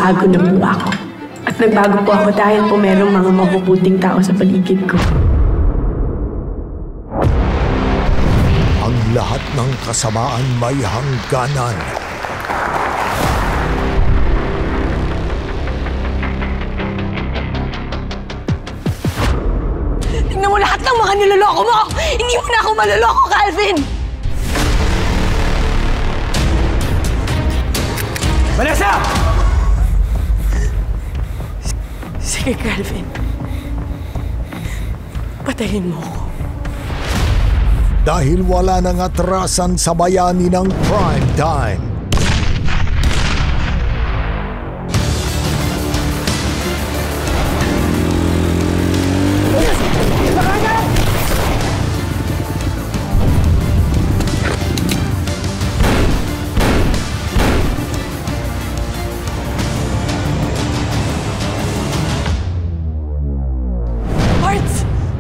nagbago na po ako. At nagbago po ako dahil po merong mga mabubuting tao sa paligid ko. Ang lahat ng kasamaan may hangganan. Tingnan mo lahat ng mga niloloko mo! Hindi mo na ako maloloko, Calvin! Vanessa! Sige, Calvin. Patayin mo ako. Dahil wala nang atrasan sa bayani ng prime time.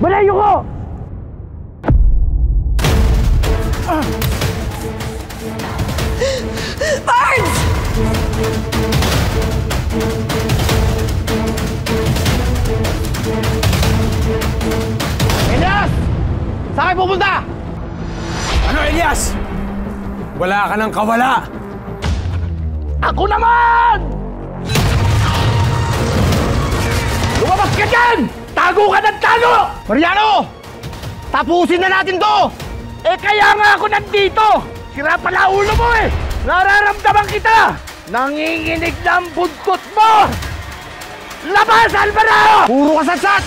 Malayo ko! Barnes! Elias! Saan kayo pupunta? Ano, Elias? Wala ka ng kawala! Ako naman! Lumabas ka dyan! Tago ka ng tago! Mariano! Tapusin na natin to! Eh kaya nga ako nandito! Sira pala ulo mo eh! Nararamdaman kita! Nanginginig ng buntot mo! Labas, Alvaro! Puro kasasat!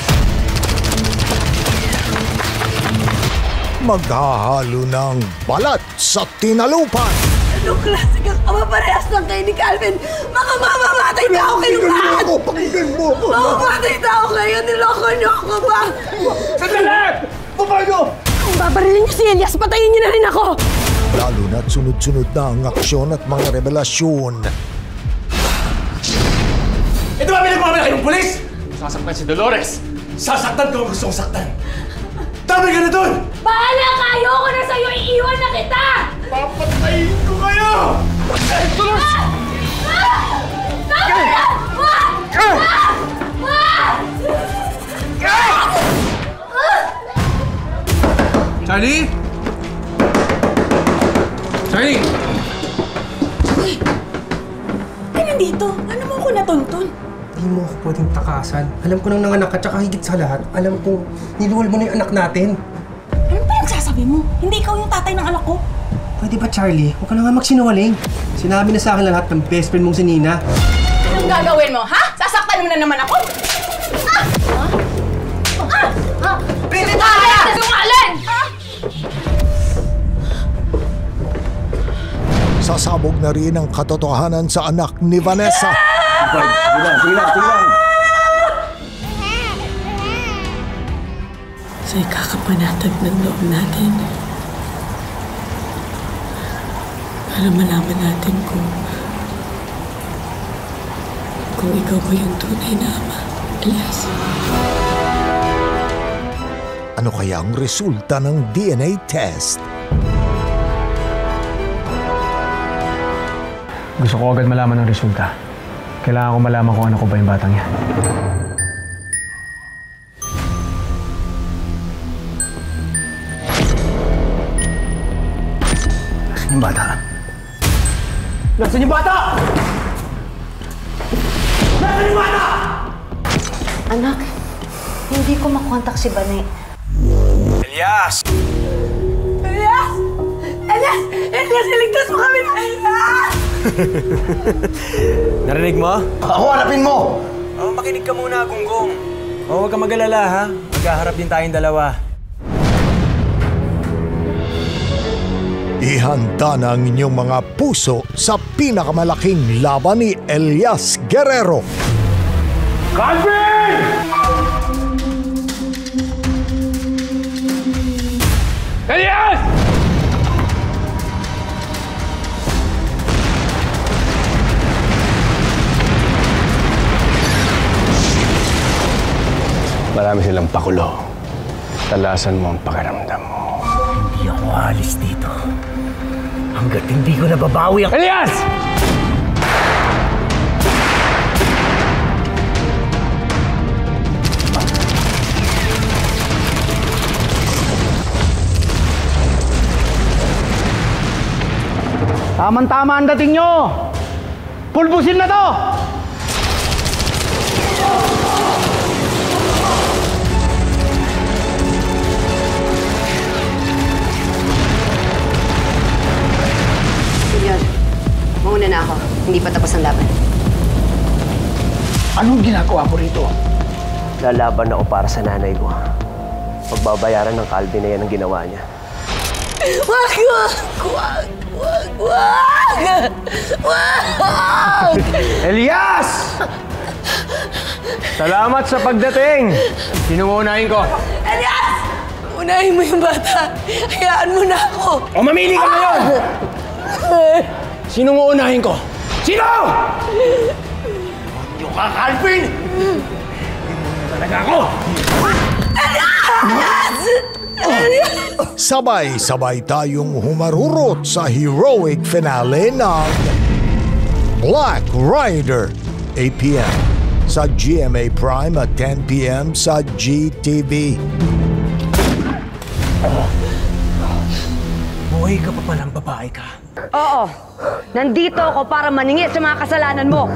Maghahalo ng balat sa tinalupan. Anong klase kang kamaparehas lang kayo ni Calvin? Mga mamamatay na ako kayong lahat! Pakinggan mo! Mamamatay na ako kayo! Niloko niyo ako ba? Sandali! Paano? Kung babarilin niyo si Elias, patayin niyo na rin ako! Lalo na't sunod-sunod na ang aksyon at mga revelasyon. Ito ba pinagmamala kayong pulis? Sasaktan si Dolores! Sasaktan ko ang gustong saktan! Dami ka na doon! Bahala ka! Ayoko na sa'yo! Iiwan na kita! Papatayin ko kayo! Dolores! Tama na! Charlie? Charlie! Ay, nandito! Ano mo ako natuntun? Hindi mo ako pwedeng takasan. Alam ko nang nanganak ka, tsaka higit sa lahat, alam kong niluwal mo na yung anak natin. Ano ba yung sasabi mo? Hindi ikaw yung tatay ng anak ko. Pwede ba, Charlie? Huwag ka na nga magsinungaling. Sinabi na sa akin lahat ng best friend mong si Nina. Anong gagawin mo, ha? Sasaktan mo na naman ako? Pinita ka! Sinungaling! Sasabog na rin ang katotohanan sa anak ni Vanessa. Sige lang! Sa ikakapanatag ng loob natin. Para malaman natin kung ikaw ba yung tunay na ama, Elias. Ano kaya ang resulta ng DNA test? Gusto ko agad malaman ang resulta. Kailangan ko malaman kung ano ko ba yung batang yan. Nasaan yung bata? Nasaan yung bata? Nasaan yung bata? Anak, hindi ko makontak si Bane. Elias! Elias! Elias! Elias, iligtas mo kami! Elias! Narinig mo? Ako, harapin mo! Oh, makinig ka muna, Gunggong. Oh, huwag ka mag-alala, ha? Maghaharap din tayong dalawa. Ihanda na ang inyong mga puso sa pinakamalaking laban ni Elias Guerrero. Calvin! Elias! Marami silang pakulo. Talasan mo ang pakiramdam mo. Hindi ako alis dito. Hanggat hindi ko nababawi ang... Elias! Tama-tama ang dating nyo! Pulbusin na to! Senyor, mauna na ako. Hindi pa tapos ang laban. Anong ginagawa mo rito? Lalaban ako para sa nanay ko. Pagbabayaran ng Calvin na yan ang ginawa niya. Wag! Elias! Salamat sa pagdating! Sinong uunahin ko? Elias! Unahin mo yung bata. Hayaan mo na ako. O mamili ka ngayon! Sinong uunahin ko? Sino? Yung ka, Calvin! Talaga ako! Sabay-sabay tayong humarurot sa heroic finale ng Black Rider, 8 p.m. sa GMA Prime at 10 p.m. sa GTV. Buhay ka pa palang babae ka. Oo. Nandito ako para maningit sa mga kasalanan mo.